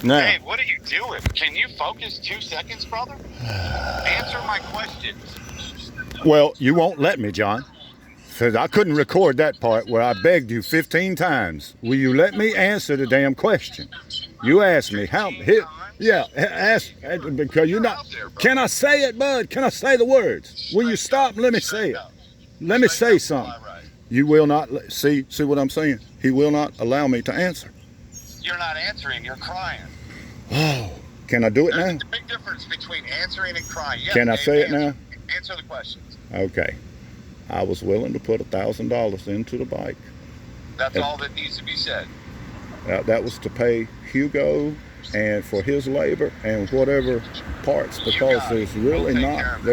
Now, Dave, what are you doing? Can you focus 2 seconds, brother? Answer my questions. well, you won't let me, John. Says I couldn't record that part where I begged you 15 times. Will you let me answer the damn question? You asked me how. 15 times? Yeah, ask because you're You're not. out there, bro. Can I say it, bud? Can I say the words? Will you Straighten up. stop and let me say Straighten it? up. Let me Straighten say up, something. fly right. You will not see what I'm saying. He will not allow me to answer. You're not answering. You're crying. Oh, can I do it There's now? a big difference between answering and crying. Yeah, Can I Dave, say it now? Answer the questions. Okay. I was willing to put $1,000 into the bike. That's all that needs to be said. That was to pay Hugo and for his labor and whatever parts, because there's really not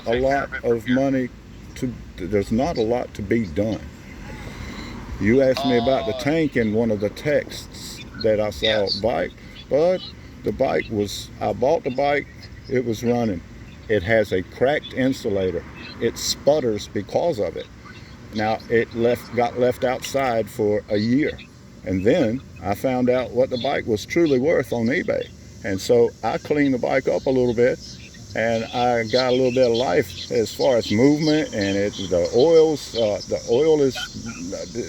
a lot of money to. There's not a lot to be done. You asked me about the tank in one of the texts that I saw. Yes. Bike, bud. The bike was. I bought the bike. It was running. It has a cracked insulator. It sputters because of it. Now it got left outside for a year, and then I found out what the bike was truly worth on eBay, and so I cleaned the bike up a little bit, and I got a little bit of life as far as movement, and the oil is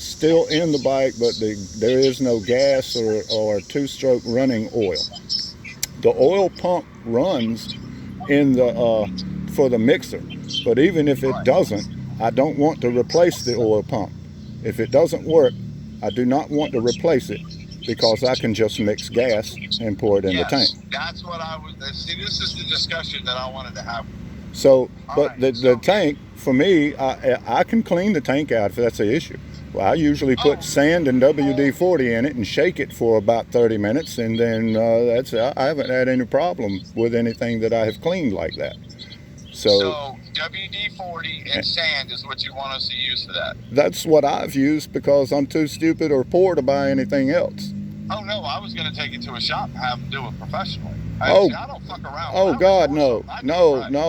still in the bike, but there is no gas or two-stroke running oil. The oil pump runs in the for the mixer, but even if it doesn't, I don't want to replace the oil pump. If it doesn't work, I do not want to replace it, because I can just mix gas and pour it in the tank. That's what I was. See, this is the discussion that I wanted to have. So, but the tank, for me, I can clean the tank out if that's the issue. Well, I usually put sand and WD-40 in it and shake it for about 30 minutes, and then I haven't had any problem with anything that I have cleaned like that. So WD-40 and sand is what you want us to use for that? That's what I've used, because I'm too stupid or poor to buy anything else. Oh no, I was going to take it to a shop and have them do it professionally. I don't fuck around. Oh God, no.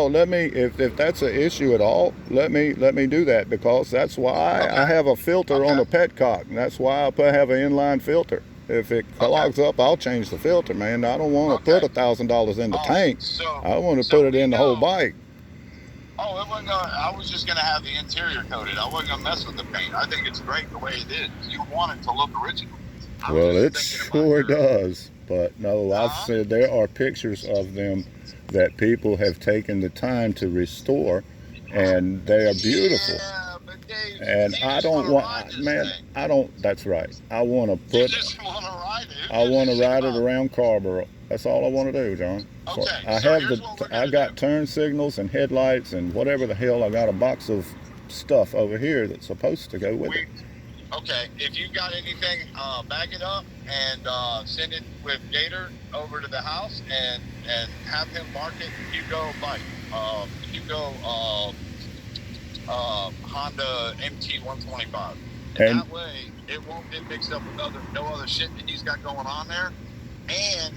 Let me, if that's an issue at all, let me do that, because that's why I have a filter on a petcock. And that's why I have an inline filter. If it clogs up, I'll change the filter, man. I don't want to put $1,000 in the tank. I want to put it in the whole bike. Oh, it wasn't gonna, I was just going to have the interior coated. I wasn't going to mess with the paint. I think it's great the way it is. You want it to look original. Well, it sure does. But no, I've said there are pictures of them that people have taken the time to restore, and they are beautiful. Yeah, but Dave, and I don't want, man, I don't, that's right. I want to put, you just want to ride it. I want to ride it around Carborough. That's all I want to do, John. Okay, so I got turn signals and headlights and whatever the hell. I got a box of stuff over here that's supposed to go with it. Okay, if you got anything, bag it up and send it with Gator over to the house and have him mark it Hugo bike. Hugo Honda MT125. And that way it won't get mixed up with no other shit that he's got going on there. And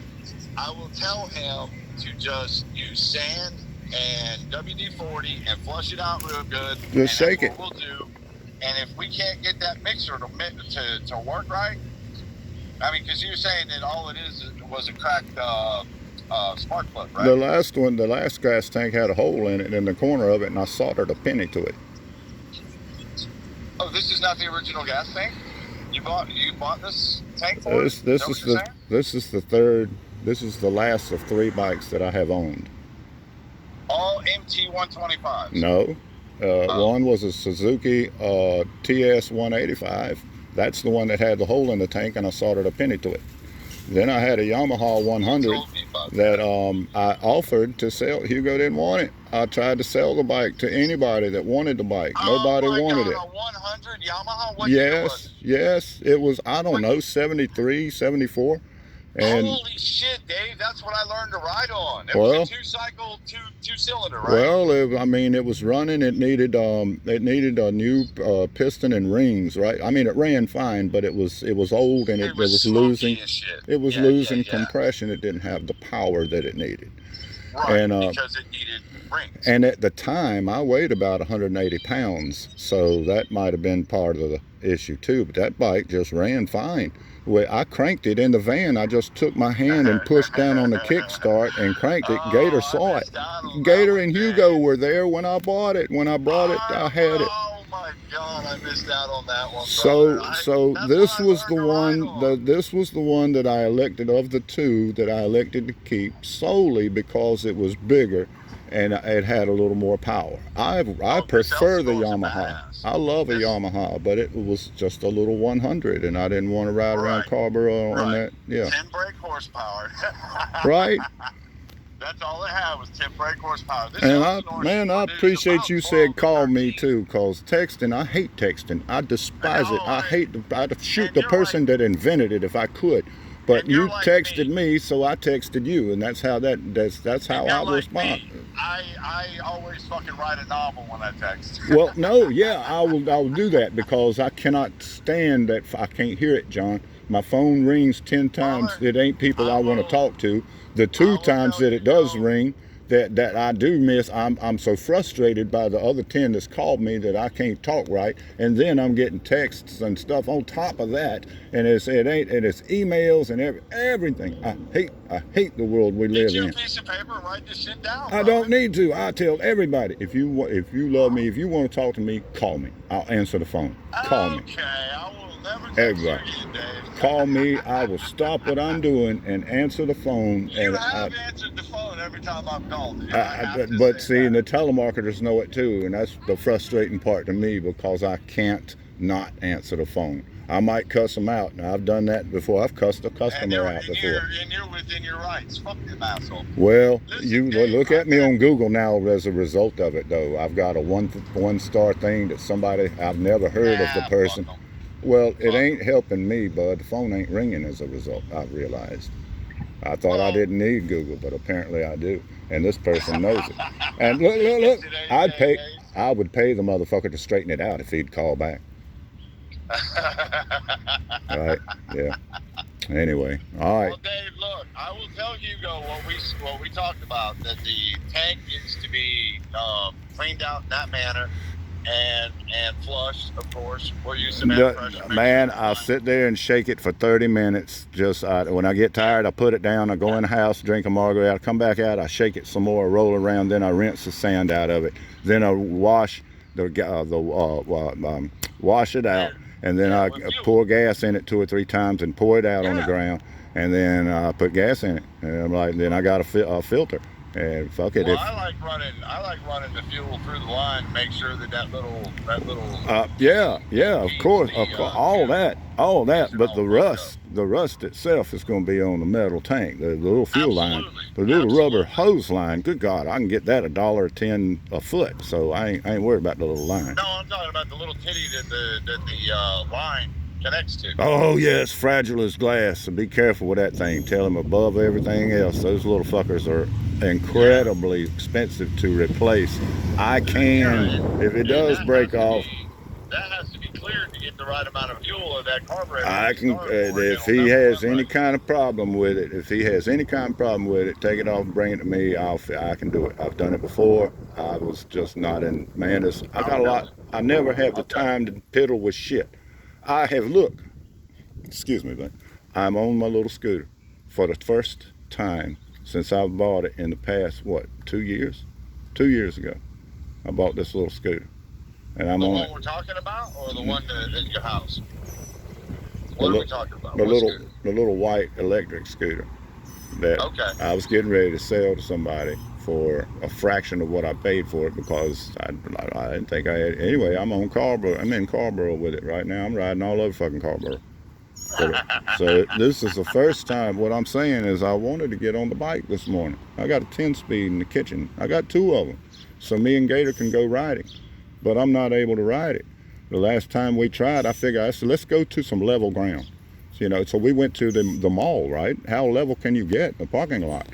I will tell him to just use sand and WD-40 and flush it out real good. Just shake it. We'll do. And if we can't get that mixer to work right, I mean, because you're saying that all it is was a cracked spark plug, right? The last gas tank had a hole in it in the corner of it, and I soldered a penny to it. Oh, this is not the original gas tank? You bought this tank for this is the third. This is the last of 3 bikes that I have owned. All MT125s? No. One was a Suzuki TS 185. That's the one that had the hole in the tank, and I soldered a penny to it. Then I had a Yamaha 100 that I offered to sell. Hugo didn't want it. I tried to sell the bike to anybody that wanted the bike. Nobody wanted it. A 100 Yamaha? What year was it? Yes. It was, I don't know, 73, 74. And holy shit, Dave! That's what I learned to ride on. It was a two-cycle, two-cylinder, right? Well, I mean, it was running. It needed a new piston and rings, right? I mean, it ran fine, but it was old, and it was losing. It was losing compression. It didn't have the power that it needed. Right, and because it needed rings. and at the time I weighed about 180 pounds, so that might have been part of the issue too. But that bike just ran fine. Well, I cranked it in the van. I just took my hand and pushed down on the kickstart and cranked it. Gator saw it. Gator and Hugo were there when I bought it. When I brought it, I had it. Oh my God, I missed out on that one, So, brother. so this was the one. This was the one that I elected of the two that I elected to keep solely because it was bigger, and it had a little more power. I prefer the Yamaha. I love a Yamaha, but it was just a little 100, and I didn't want to ride around Carrboro on that. Yeah. 10 brake horsepower. Right. That's all it had was 10 brake horsepower. This And I appreciate you said call me too, cause texting, I hate texting. I despise it. I'd shoot the person that invented it if I could. But you texted me, so I texted you, and that's how that's how I respond. I always fucking write a novel when I text. Well, no, yeah, I will do that because I cannot stand that. I can't hear it, John. My phone rings 10 times. It ain't people I want to talk to. The 2 times that it does ring, that I do miss, I'm so frustrated by the other 10 that's called me that I can't talk right, and then I'm getting texts and stuff on top of that, and it's emails and everything. I hate the world we live in. Get you a piece of paper and write this shit down. I don't need to. I tell everybody, if you love me, if you want to talk to me, call me. I'll answer the phone. Call me. Okay, I will never text you again, Dave. Call me. I will stop what I'm doing and answer the phone. You have answered the phone every time I've called you. But see, and the telemarketers know it too, and that's the frustrating part to me because I can't not answer the phone. I might cuss them out. Now, I've done that before. I've cussed a customer out before. And you're within your rights. Fuck them, asshole. Well, you look at me on Google now as a result of it, though. I've got a one-star thing that somebody, I've never heard of the person. Well, it ain't helping me, bud. The phone ain't ringing as a result, I've realized. I thought I didn't need Google, but apparently I do. And this person knows it. And look, I would pay the motherfucker to straighten it out if he'd call back. Right, yeah. Anyway, all right. Well, Dave, look, I will tell Hugo what we talked about, that the tank is to be cleaned out in that manner and flushed, of course. We'll use some air pressure. Man, I'll sit there and shake it for 30 minutes. Just when I get tired, I put it down. I go in the house, drink a margarita. I come back out. I shake it some more, roll around. Then I rinse the sand out of it. Then I wash wash it out, and then I pour gas in it 2 or 3 times and pour it out on the ground, and then I put gas in it. And I'm like, then I got a filter. And fuck it. Well, I like running the fuel through the line to make sure that little. Of course, all that. But the rust itself is going to be on the metal tank, the little fuel line, the little rubber hose line. Good God, I can get that $1.10 a foot. So I ain't worried about the little line. No, I'm talking about the little titty that the line connects to. Oh yeah, it's fragile as glass, so be careful with that thing. Tell them above everything else, those little fuckers are incredibly expensive to replace. If it does break off, that has to be cleared to get the right amount of fuel or that carburetor. If he has any kind of problem with it, take it off and bring it to me. I can do it. I've done it before. I was just not in, man, I got a lot. I never have the time to piddle with shit. Excuse me, but I'm on my little scooter for the first time since I bought it in the past, 2 years? 2 years ago, I bought this little scooter. And I'm on it. The one we're talking about, or the one at your house? What are we talking about? The little white electric scooter that I was getting ready to sell to somebody for a fraction of what I paid for it because I didn't think I had. Anyway, I'm in Carrboro with it right now. I'm riding all over fucking Carrboro. So this is the first time. What I'm saying is I wanted to get on the bike this morning. I got a 10-speed in the kitchen. I got 2 of them. So me and Gator can go riding. But I'm not able to ride it. The last time we tried, I said, let's go to some level ground. So we went to the mall, right? How level can you get in a parking lot?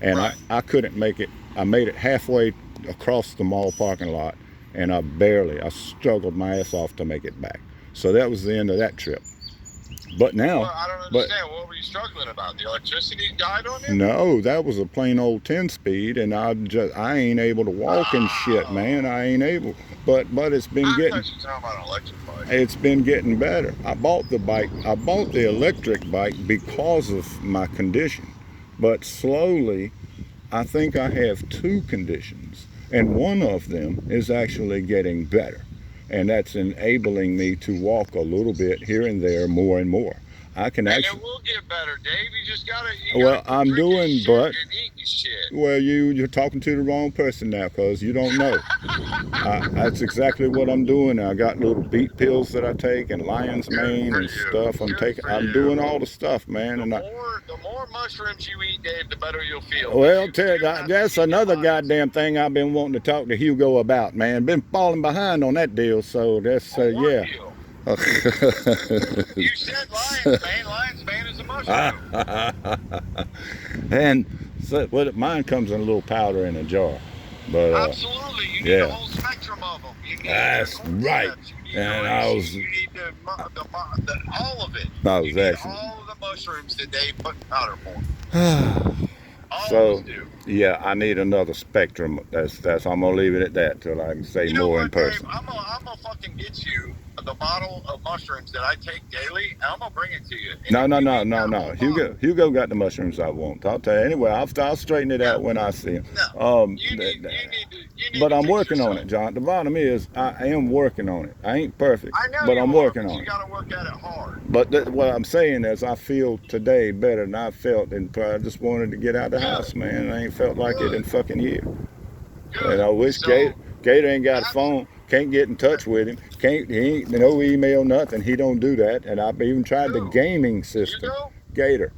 And I couldn't make it. I made it halfway across the mall parking lot, and I struggled my ass off to make it back. So that was the end of that trip. But now, well, I don't understand. What were you struggling about? The electricity died on you? No, that was a plain old 10-speed, and I ain't able to walk and shit, man. I ain't able. But it's been I getting. thought you were talking about an electric bike. It's been getting better. I bought the bike. I bought the electric bike because of my condition, but slowly, I think I have two conditions, and one of them is actually getting better, and that's enabling me to walk a little bit here and there, more and more. I can And actually. it will get better, Dave. You just gotta. Well, I'm doing, but and eating shit. well, you're talking to the wrong person now, cause you don't know. That's exactly what I'm doing. I got little beet pills that I take and lion's mane and stuff. I'm doing all the stuff, man. The more mushrooms you eat, Dave, the better you'll feel. Well, that's another goddamn thing I've been wanting to talk to Hugo about, man. Been falling behind on that deal, so that's yeah. You said lion's mane. Lion's mane is a mushroom. And so, well, mine comes in a little powder in a jar. But absolutely, you need the whole spectrum of them. You need that's right. And you need all of it. You need all of the mushrooms that they put in powder form. So yeah, I need another spectrum. That's I'm gonna leave it at that till I can say more in person. Dave, I'm gonna fucking get you the bottle of mushrooms that I take daily, and I'm gonna bring it to you. No. Hugo got the mushrooms I want. I'll tell you anyway. I'll straighten it out when I see him. But I'm working on it, John. The bottom is I am working on it. I ain't perfect, but I'm working on it. You gotta work at it hard. But what I'm saying is I feel today better than I felt, and I just wanted to get out of the house, man. I ain't felt like it in fucking years. And I wish Gator ain't got a phone. Can't get in touch with him. He ain't no email, nothing. He don't do that. And I've even tried the gaming system. Gator.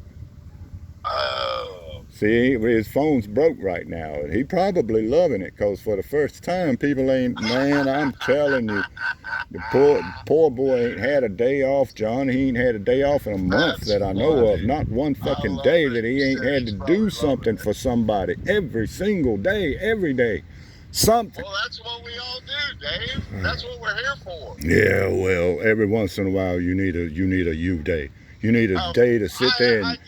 Oh. See, his phone's broke right now. And he probably loving it because for the first time, people ain't, man, I'm telling you, the poor boy ain't had a day off, John. He ain't had a day off in a month that I know of. Not one fucking day that he ain't had to do something for somebody. Every single day, every day. Something. Well, that's what we all do, Dave. That's what we're here for. Yeah, well, every once in a while you need a you day. You need a day to sit there and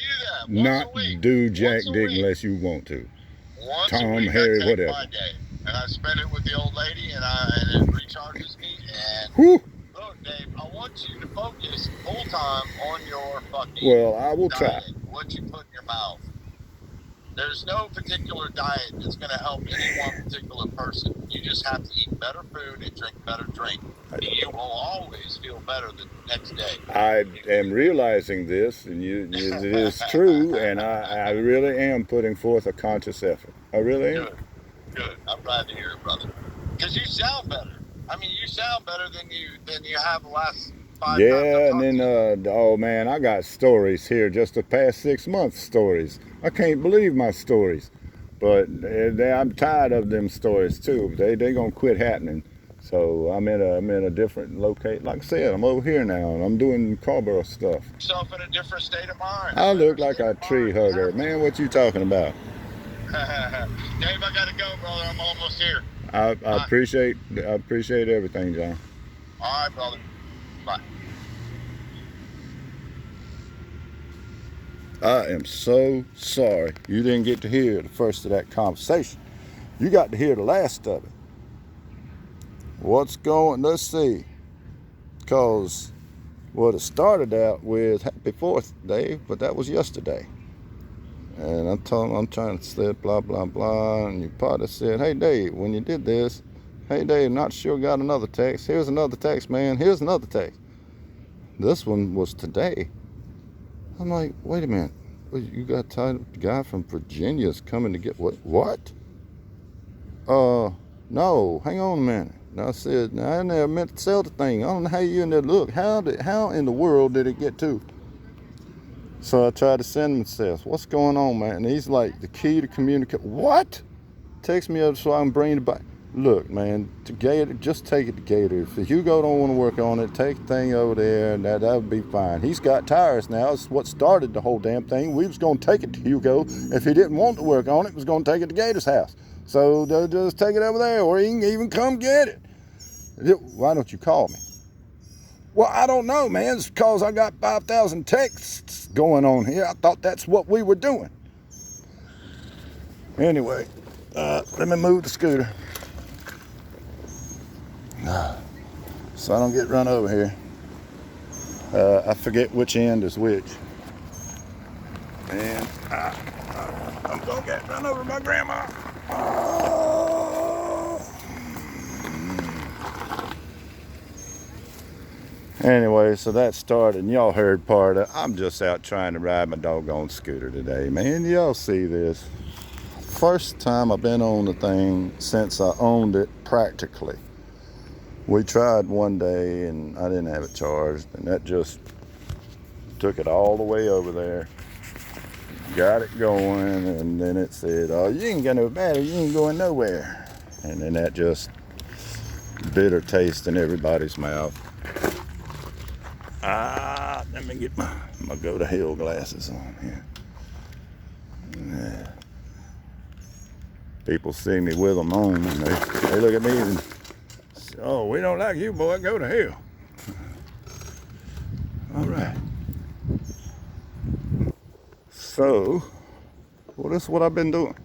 not do jack dick unless you want to. Tom, Harry, whatever. My day, and I spend it with the old lady, and it recharges me. And look, Dave, I want you to focus full time on your fucking. Well, I will diet, try. What you put in your mouth. There's no particular diet that's going to help any one particular person. You just have to eat better food and drink better drink. And you will always feel better the next day. I am realizing this, and it is true, and I really am putting forth a conscious effort. I really am. Good. I'm glad to hear it, brother. Because you sound better. I mean, you sound better than you have the last 5 times. Yeah, and then, oh man, I got stories here, just the past 6 months stories. I can't believe my stories, but I'm tired of them stories too. They gonna quit happening. So I'm in a different location. Like I said, I'm over here now, and I'm doing Carborough stuff. Yourself in a different state of mind. I look like a tree hugger, man. What you talking about? Dave, I gotta go, brother. I'm almost here. I appreciate everything, John. All right, brother. Bye. I am so sorry you didn't get to hear the first of that conversation. You got to hear the last of it. Let's see. Because, well, it started out with Happy 4th, Dave, but that was yesterday. And I told him I'm trying to say blah, blah, blah. And you probably said, hey, Dave, when you did this, hey, Dave, not sure got another text. Here's another text, man. Here's another text. This one was today. I'm like, wait a minute. You got the guy from Virginia's coming to get what? No, hang on a minute. And I said, I never meant to sell the thing. I don't know how you in there look. How in the world did it get to? So I tried to send him and says, what's going on, man? And he's like, the key to communicate. What? Text me up so I can bring it back. Look, man, to Gator, just take it to Gator. If Hugo don't want to work on it, take the thing over there, and that would be fine. He's got tires now. It's what started the whole damn thing. We was going to take it to Hugo. If he didn't want to work on it, was going to take it to Gator's house. So they'll just take it over there, or he can even come get it. Why don't you call me? Well, I don't know, man. It's because I got 5,000 texts going on here. I thought that's what we were doing. Anyway, let me move the scooter so I don't get run over here. I forget which end is which. And I'm going to get run over by Grandma. Anyway, so that started, and y'all heard part of it. I'm just out trying to ride my doggone scooter today, man. Y'all see this. First time I've been on the thing since I owned it practically. We tried one day, and I didn't have it charged, and that just took it all the way over there. Got it going, and then it said, oh, you ain't got no battery, you ain't going nowhere. And then that just bitter taste in everybody's mouth. Let me get my go to hell glasses on here. Yeah. People see me with them on, and they look at me and say, oh, we don't like you, boy, go to hell. All right. So, well, this is what I've been doing.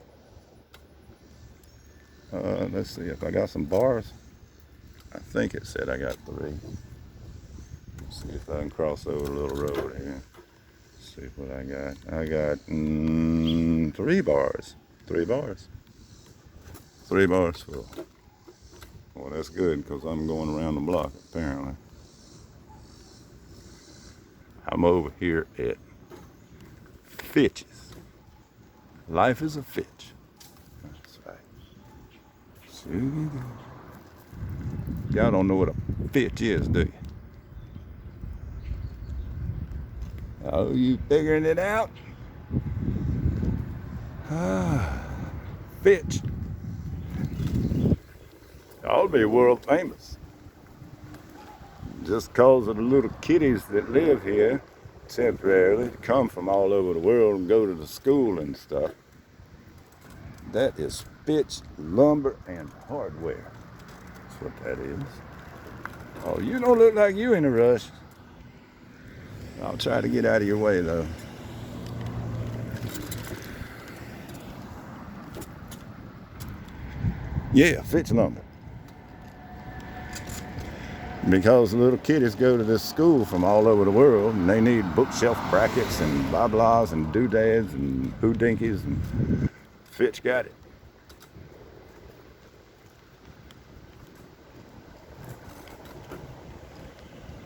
Let's see if I got some bars. I think it said I got 3. Let's see if I can cross over a little road here. Let's see what I got. I got 3 bars. 3 bars. 3 bars full. Well, that's good because I'm going around the block apparently. I'm over here at Fitch's. Life is a Fitch. That's right. Y'all don't know what a Fitch is, do you? Oh, you figuring it out? Fitch. I'll be world famous. Just cause of the little kiddies that live here temporarily, come from all over the world and go to the school and stuff. That is Fitch Lumber and Hardware. That's what that is. Oh, you don't look like you in a rush. I'll try to get out of your way though. Yeah, Fitch Lumber. Because the little kiddies go to this school from all over the world and they need bookshelf brackets and blah blahs and doodads and hoodinkies, and Fitch got it.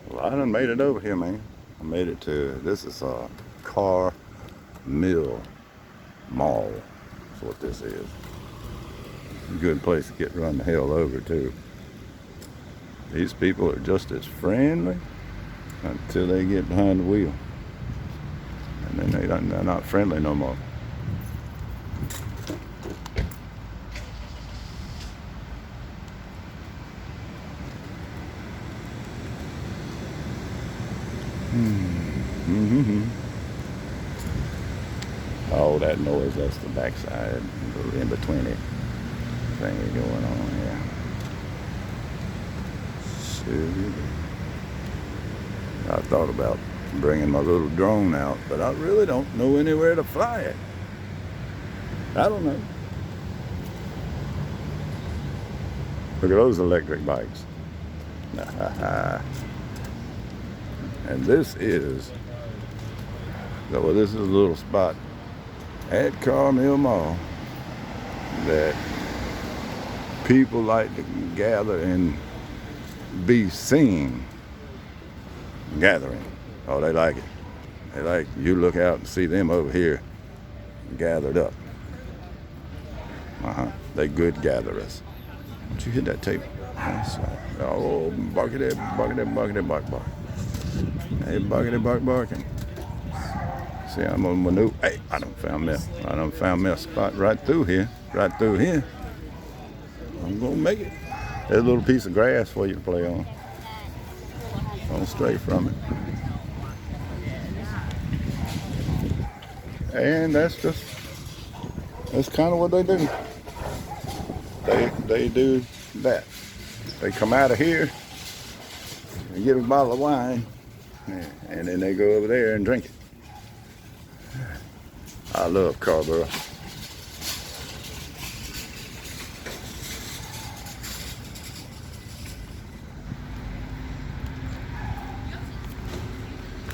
Well, I done made it over here, man. I made it to, this is a car mill mall. That's what this is. A good place to get run the hell over too. These people are just as friendly until they get behind the wheel. And then they're not friendly no more. Oh, that noise, that's the backside, in between it thing going on here. I thought about bringing my little drone out, but I really don't know anywhere to fly it. I don't know. Look at those electric bikes. And this is a little spot at Carmel Mall that people like to gather and be seen gathering. Oh, they like it. They like you look out and see them over here gathered up. They good gatherers. Don't you hit that table? Oh, barkity, barkity, barkity, bark, bark. Hey, barkity, bark, barking. See, I'm on my new. Hey, I done found me a spot right through here. Right through here. I'm gonna make it. There's a little piece of grass for you to play on. Don't stray from it. And that's kind of what they do. They do that. They come out of here and get a bottle of wine, and then they go over there and drink it. I love Carrboro.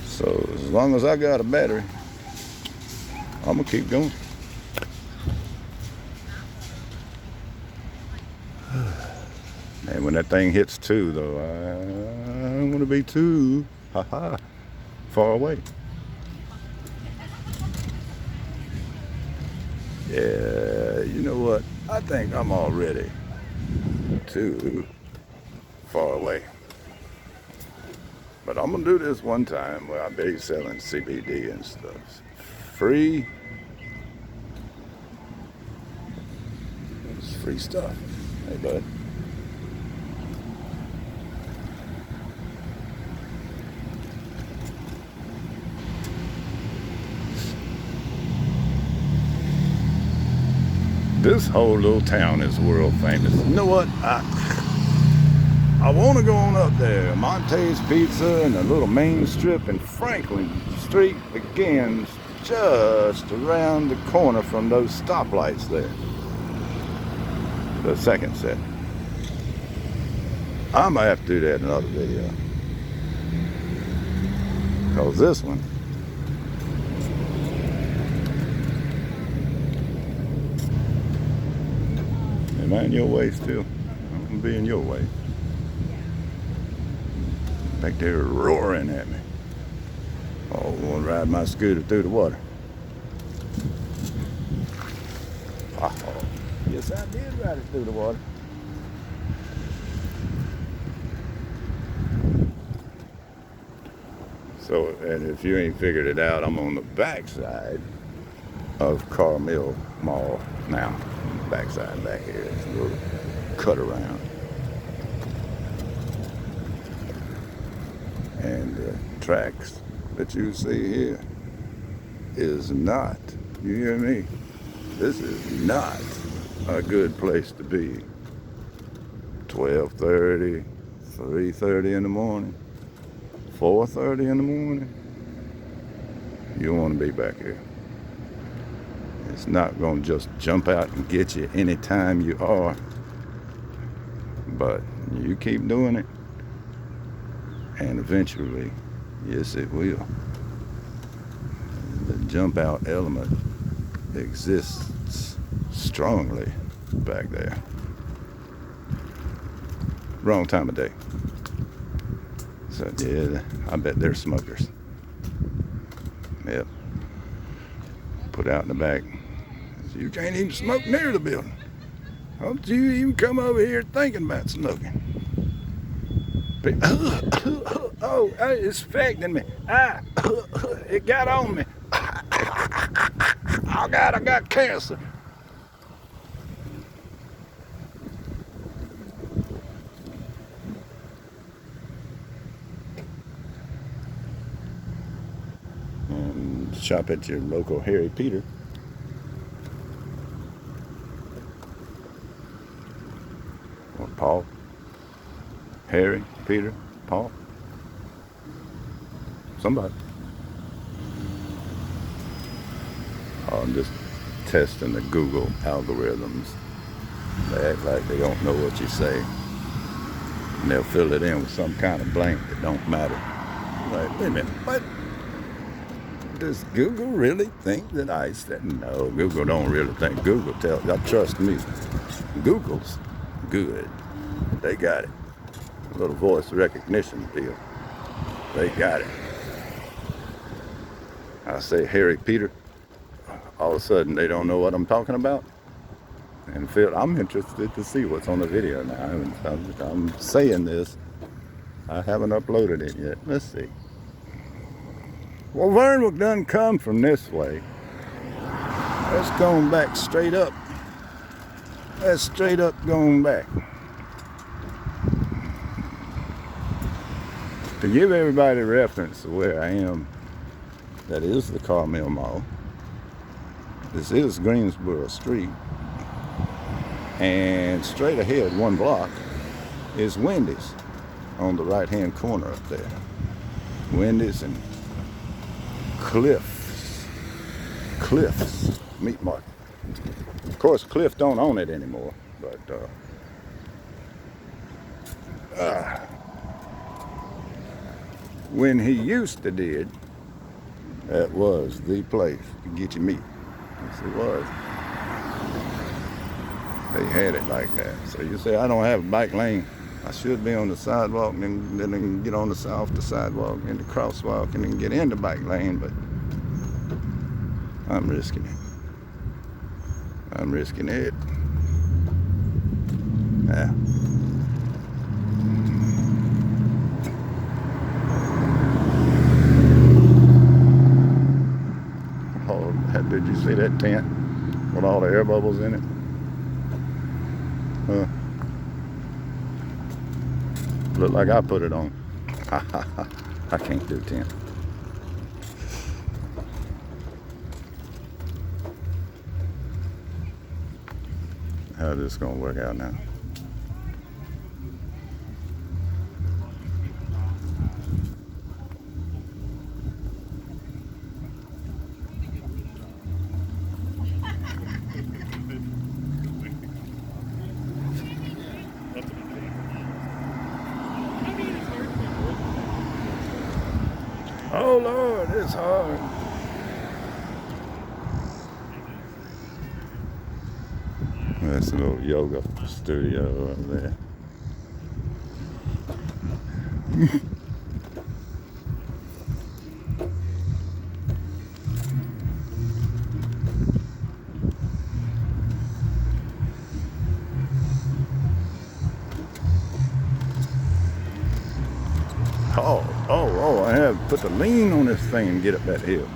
So as long as I got a battery, I'm gonna keep going. And when that thing hits 2, though, I don't want to be too far away. Yeah, you know what? I think I'm already too far away. But I'm gonna do this one time where I be selling CBD and stuff. Free. It's free stuff. Hey, bud. This whole little town is world famous. You know what? I want to go on up there. Monte's Pizza and the little main strip in Franklin Street begins just around the corner from those stoplights there. The second set. I might have to do that in another video. Because this one, am I in your way still? I'm gonna be in your way. Back there roaring at me. Oh, I want to ride my scooter through the water. Oh, yes, I did ride it through the water. So, and if you ain't figured it out, I'm on the backside of Carmel Mall now. Backside back here. It's a little cut around. And the tracks that you see here is not, you hear me? This is not a good place to be. 12:30, 3:30 in the morning, 4:30 in the morning. You don't want to be back here. It's not going to just jump out and get you anytime you are. But you keep doing it, and eventually, yes, it will. The jump out element exists strongly back there. Wrong time of day. So yeah, I bet they're smokers. Yep. Put out in the back. So you can't even smoke near the building. Don't you even come over here thinking about smoking. Oh, it's affecting me. It got on me. Oh God, I got cancer. And shop at your local Harry Peter. Or Paul. Harry, Peter, Paul. Somebody. Oh, I'm just testing the Google algorithms. They act like they don't know what you say. And they'll fill it in with some kind of blank that don't matter. Like, wait a minute, what? Does Google really think that I said? No, Google don't really think. Google tells, trust me, Google's good. They got it. A little voice recognition deal. They got it. I say Harry Peter, all of a sudden they don't know what I'm talking about. And Phil, I'm interested to see what's on the video now. I'm saying this. I haven't uploaded it yet. Let's see. Well, Vern done come from this way. That's going back straight up. That's straight up going back. To give everybody reference to where I am, that is the Carmel Mall. This is Greensboro Street. And straight ahead, 1 block, is Wendy's. on the right-hand corner up there. Wendy's and Cliff's Meat Market. Of course, Cliff don't own it anymore, but when he used to did, that was the place to get your meat. Yes, it was. They had it like that. So you say, I don't have a bike lane. I should be on the sidewalk, and then get on off the sidewalk and the crosswalk and then get in the bike lane, but I'm risking it. I'm risking it. Yeah. Oh, did you see that tent with all the air bubbles in it? Huh. Look like I put it on. I can't do tent. How's this gonna work out now? Oh Lord, it's hard. That's a little yoga studio over there. Oh, I have to put the lean on this thing and get up that hill.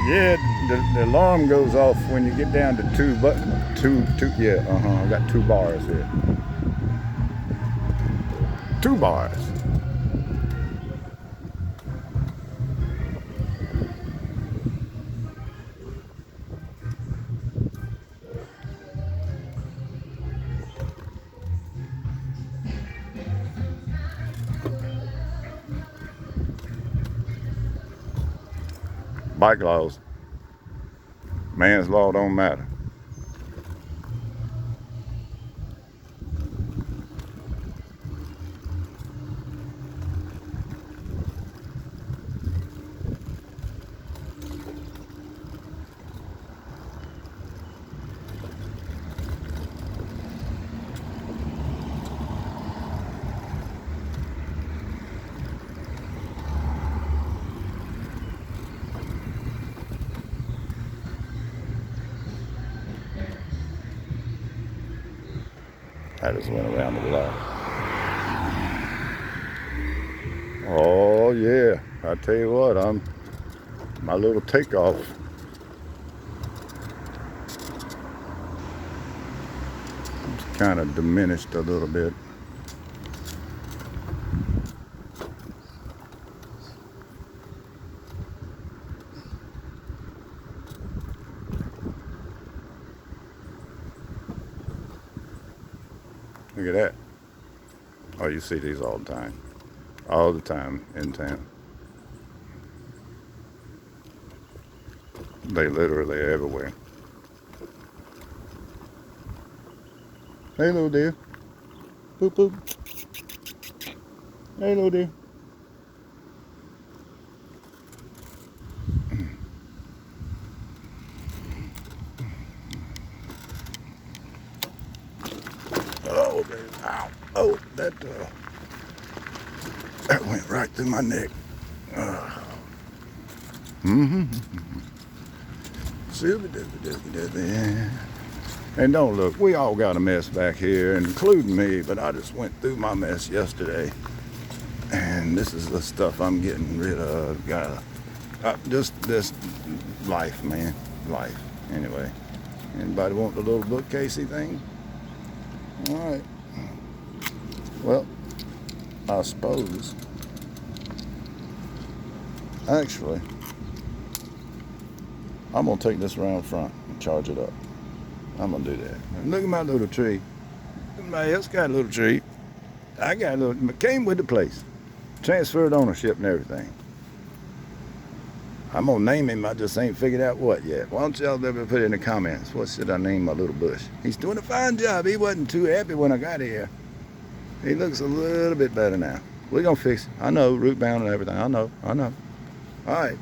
Yeah, the alarm goes off when you get down to two. Yeah, I got 2 bars here. 2 bars. Bike laws. Man's law don't matter. I just went around the block. Oh yeah, I tell you what, my little takeoff. It's kind of diminished a little bit. Look at that. Oh, you see these all the time. All the time in town. They literally everywhere. Hey, little dear. Boop, boop. Hey, little dear. Oh, baby. Ow. Oh, that went right through my neck. Silly. And don't look, we all got a mess back here, including me, but I just went through my mess yesterday. And this is the stuff I'm getting rid of. Just this life, man. Life. Anyway. Anybody want the little bookcasey thing? Alright. Well, I suppose. Actually, I'm going to take this around front and charge it up. I'm going to do that. And look at my little tree. Everybody else got a little tree. I got a little, it came with the place. Transferred ownership and everything. I'm going to name him. I just ain't figured out what yet. Why don't y'all ever put it in the comments? What should I name my little bush? He's doing a fine job. He wasn't too happy when I got here. He looks a little bit better now. We're going to fix it. I know, root bound and everything. I know. All right.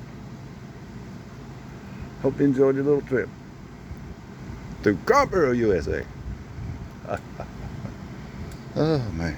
Hope you enjoyed your little trip through Carpero, USA. Oh, man.